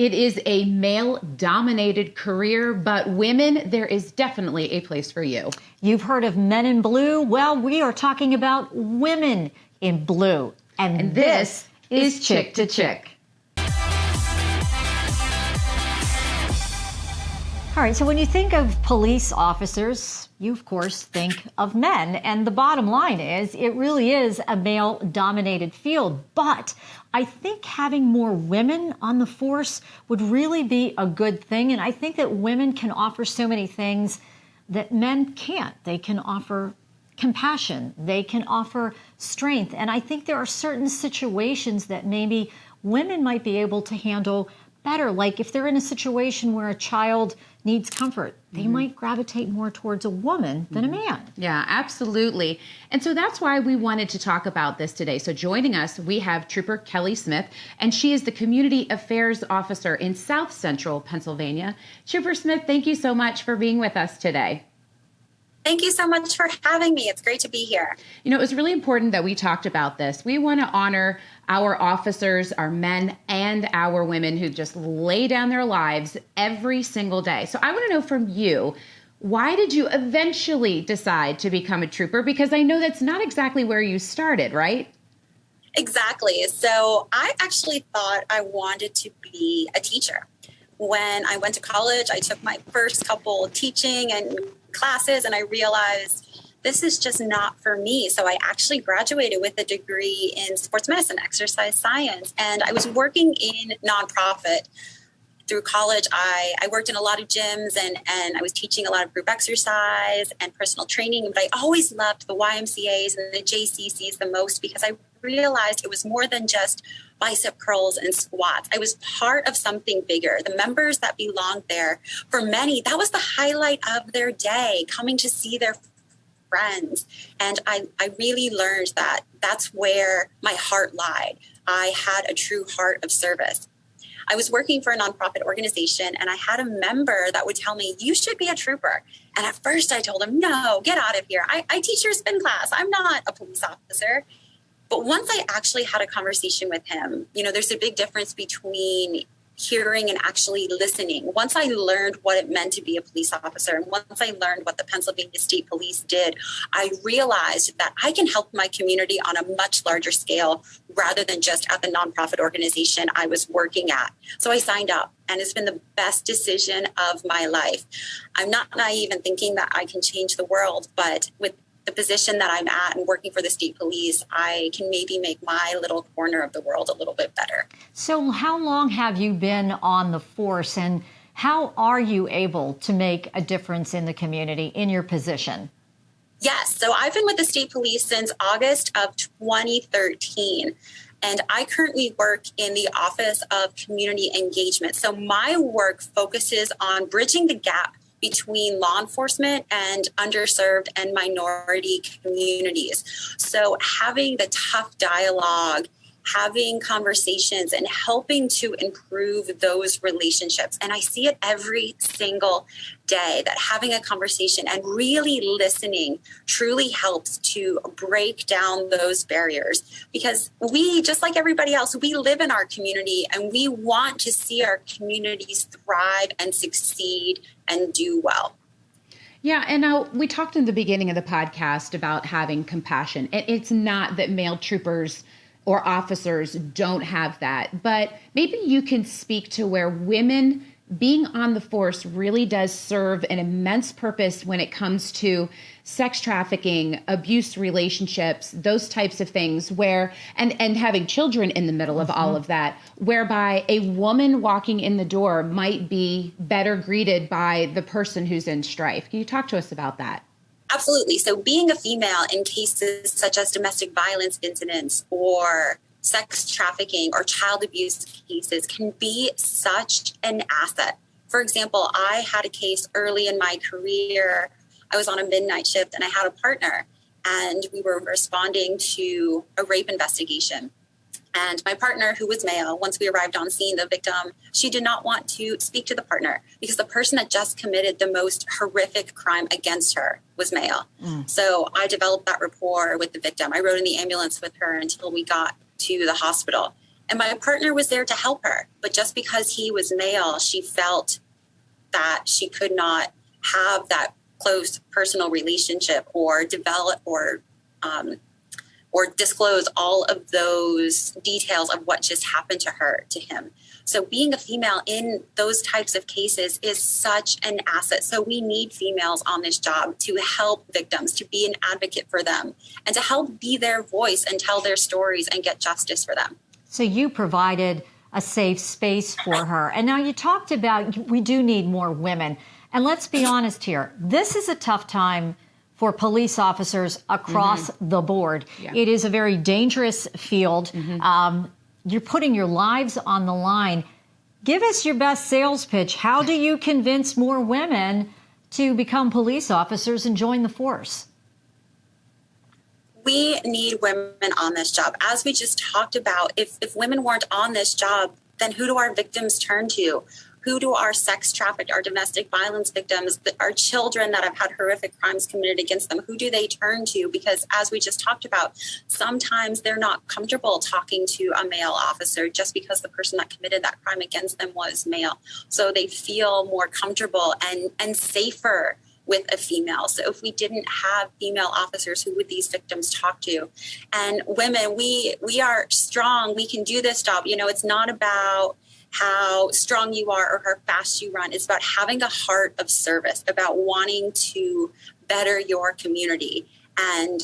It is a male-dominated career, but women, there is definitely a place for you. You've heard of Men in Blue? Well, we are talking about women in blue. And this is Chick to Chick. All right, so when you think of police officers, you, of course, think of men. And the bottom line is, it really is a male-dominated field. But I think having more women on the force would really be a good thing. And I think that women can offer so many things that men can't. They can offer compassion. They can offer strength. And I think there are certain situations that maybe women might be able to handle better. Like if they're in a situation where a child needs comfort, they might gravitate more towards a woman than a man. Yeah, absolutely. And so that's why we wanted to talk about this today. So joining us, we have Trooper Kelly Smith, and she is the Community Affairs Officer in South Central Pennsylvania. Trooper Smith, thank you so much for being with us today. Thank you so much for having me. It's great to be here. You know, it was really important that we talked about this. We want to honor our officers, our men, and our women who just lay down their lives every single day. So I want to know from you, why did you eventually decide to become a trooper? Because I know that's not exactly where you started, right? Exactly. So I actually thought I wanted to be a teacher. When I went to college, I took my first couple teaching and classes, and I realized this is just not for me. So I actually graduated with a degree in sports medicine, exercise science, and I was working in nonprofit. Through college, I worked in a lot of gyms and I was teaching a lot of group exercise and personal training, but I always loved the YMCAs and the JCCs the most because I realized it was more than just bicep curls and squats. I was part of something bigger. The members that belonged there, for many, that was the highlight of their day, coming to see their friends. And I really learned that that's where my heart lied. I had a true heart of service. I was working for a nonprofit organization and I had a member that would tell me, you should be a trooper. And at first I told him, no, get out of here. I teach your spin class. I'm not a police officer. But once I actually had a conversation with him, you know, there's a big difference between hearing and actually listening. Once I learned what it meant to be a police officer, and once I learned what the Pennsylvania State Police did, I realized that I can help my community on a much larger scale rather than just at the nonprofit organization I was working at. So I signed up, and it's been the best decision of my life. I'm not naive in thinking that I can change the world, but with the position that I'm at and working for the state police, I can maybe make my little corner of the world a little bit better. So how long have you been on the force, and how are you able to make a difference in the community in your position? Yes, so I've been with the state police since August of 2013. And I currently work in the Office of Community Engagement. So my work focuses on bridging the gap between law enforcement and underserved and minority communities. So having the tough dialogue, having conversations, and helping to improve those relationships. And I see it every single day, that having a conversation and really listening truly helps to break down those barriers. Because we, just like everybody else, we live in our community and we want to see our communities thrive and succeed and do well. Yeah, and we talked in the beginning of the podcast about having compassion. It's not that male troopers or officers don't have that, but maybe you can speak to where women being on the force really does serve an immense purpose when it comes to sex trafficking, abuse relationships, those types of things, where and having children in the middle of all of that, whereby a woman walking in the door might be better greeted by the person who's in strife. Can you talk to us about that? Absolutely. So being a female in cases such as domestic violence incidents or sex trafficking or child abuse cases can be such an asset. For example, I had a case early in my career. I was on a midnight shift and I had a partner and we were responding to a rape investigation. And my partner, who was male, once we arrived on scene, the victim, she did not want to speak to the partner because the person that just committed the most horrific crime against her was male. So I developed that rapport with the victim. I rode in the ambulance with her until we got to the hospital. And my partner was there to help her. But just because he was male, she felt that she could not have that close personal relationship or develop or disclose all of those details of what just happened to him. So being a female in those types of cases is such an asset. So we need females on this job to help victims, to be an advocate for them, and to help be their voice and tell their stories and get justice for them. So you provided a safe space for her. And now you talked about we do need more women. And let's be honest here, this is a tough time for police officers across the board. Yeah. It is a very dangerous field. You're putting your lives on the line. Give us your best sales pitch. How do you convince more women to become police officers and join the force? We need women on this job. As we just talked about, if women weren't on this job, then who do our victims turn to? Who do our sex trafficked, our domestic violence victims, our children that have had horrific crimes committed against them, who do they turn to? Because as we just talked about, sometimes they're not comfortable talking to a male officer just because the person that committed that crime against them was male. So they feel more comfortable and safer with a female. So if we didn't have female officers, who would these victims talk to? And women, we are strong. We can do this job. You know, it's not about how strong you are or how fast you run. It's about having a heart of service, about wanting to better your community. And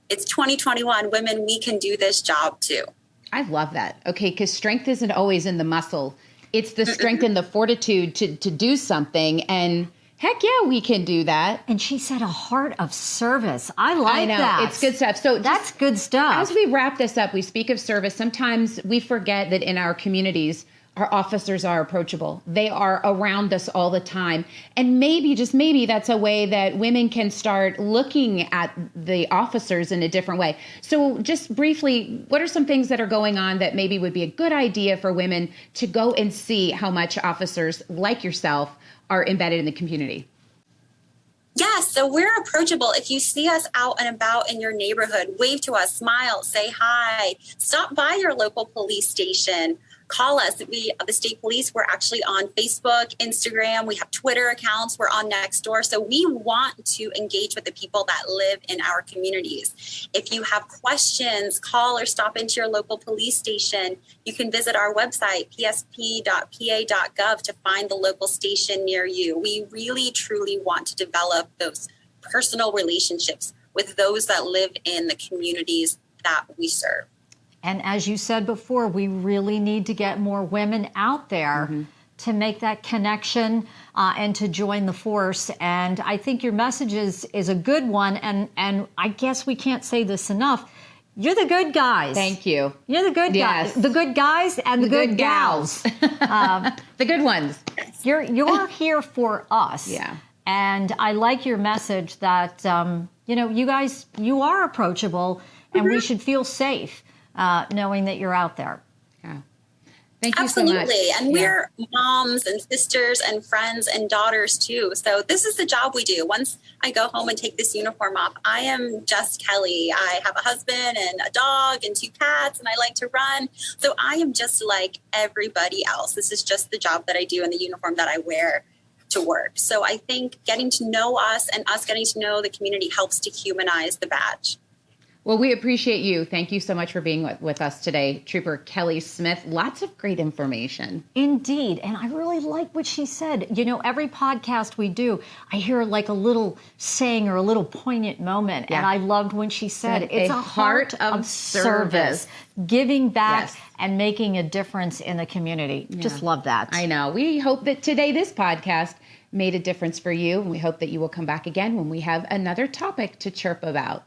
it's 2021. Women, we can do this job too. I love that. Okay, because strength isn't always in the muscle. It's the strength and the fortitude to do something. And heck yeah, we can do that. And she said a heart of service. I like that. It's good stuff. So that's good stuff. As we wrap this up, we speak of service. Sometimes we forget that in our communities, our officers are approachable. They are around us all the time. And maybe, just maybe, that's a way that women can start looking at the officers in a different way. So just briefly, what are some things that are going on that maybe would be a good idea for women to go and see how much officers like yourself are embedded in the community? Yes, so we're approachable. If you see us out and about in your neighborhood, wave to us, smile, say hi, stop by your local police station. Call us. The state police, we're actually on Facebook, Instagram. We have Twitter accounts. We're on Nextdoor. So we want to engage with the people that live in our communities. If you have questions, call or stop into your local police station. You can visit our website, psp.pa.gov, to find the local station near you. We really, truly want to develop those personal relationships with those that live in the communities that we serve. And as you said before, we really need to get more women out there to make that connection and to join the force. And I think your message is a good one. And I guess we can't say this enough. You're the good guys. Thank you. You're the good guys. The good guys and the good gals. The good ones. You're here for us. Yeah. And I like your message that, you guys, you are approachable and we should feel safe. Knowing that you're out there. Yeah. Thank you Absolutely. so much. And we're moms and sisters and friends and daughters too. So this is the job we do. Once I go home and take this uniform off, I am just Kelly. I have a husband and a dog and 2 cats, and I like to run. So I am just like everybody else. This is just the job that I do and the uniform that I wear to work. So I think getting to know us and us getting to know the community helps to humanize the badge. Well, we appreciate you. Thank you so much for being with us today, Trooper Kelly Smith. Lots of great information. Indeed. And I really like what she said. Every podcast we do, I hear like a little saying or a little poignant moment. Yeah. And I loved when she said, it's a heart of service. Giving back and making a difference in the community. Yeah. Just love that. I know. We hope that today this podcast made a difference for you. And we hope that you will come back again when we have another topic to chirp about.